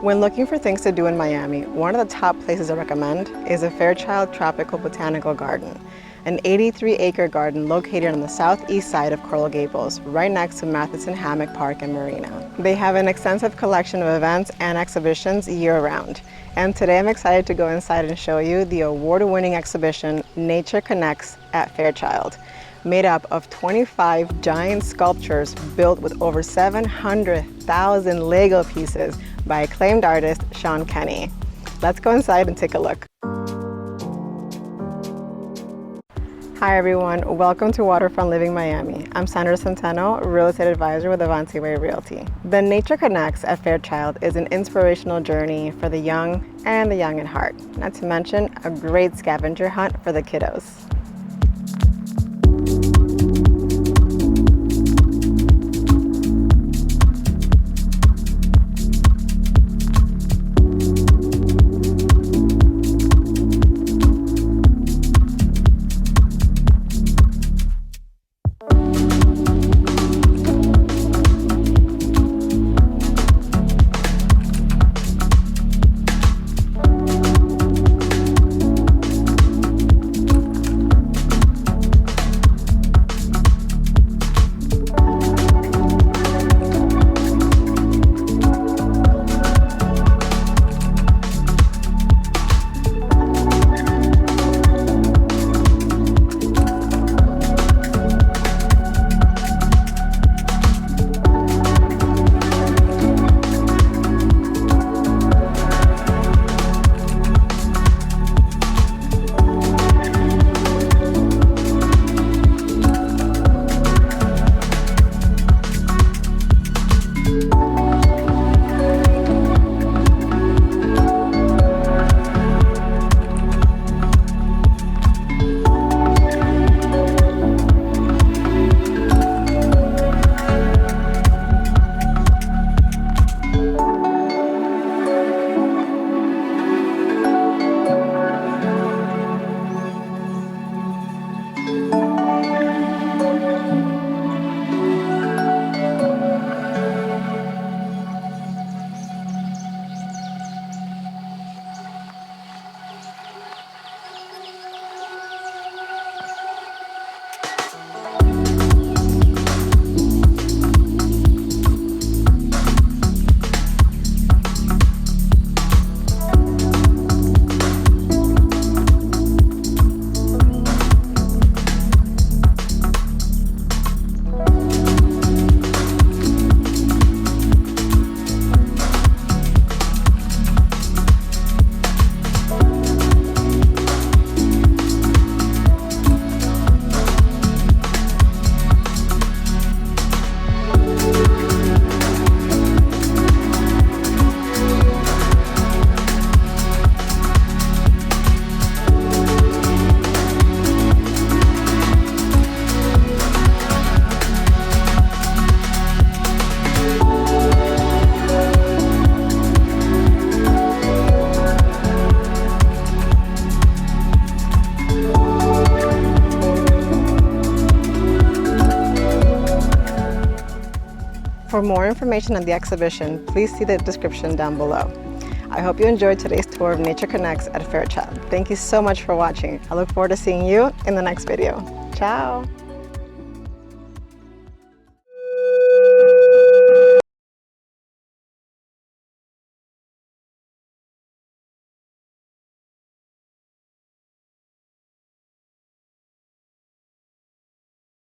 When looking for things to do in Miami, one of the top places I recommend is the Fairchild Tropical Botanical Garden, an 83-acre garden located on the southeast side of Coral Gables, right next to Matheson Hammock Park and Marina. They have an extensive collection of events and exhibitions year-round. And today I'm excited to go inside and show you the award-winning exhibition Nature Connects at Fairchild, made up of 25 giant sculptures built with over 700,000 Lego pieces by acclaimed artist Sean Kenny. Let's go inside and take a look. Hi everyone, welcome to Waterfront Living Miami. I'm Sandra Centeno, Real Estate Advisor with Avanti Way Realty. The Nature Connects at Fairchild is an inspirational journey for the young and the young at heart, not to mention a great scavenger hunt for the kiddos. For more information on the exhibition, please see the description down below. I hope you enjoyed today's tour of Nature Connects at Fairchild. Thank you so much for watching. I look forward to seeing you in the next video. Ciao!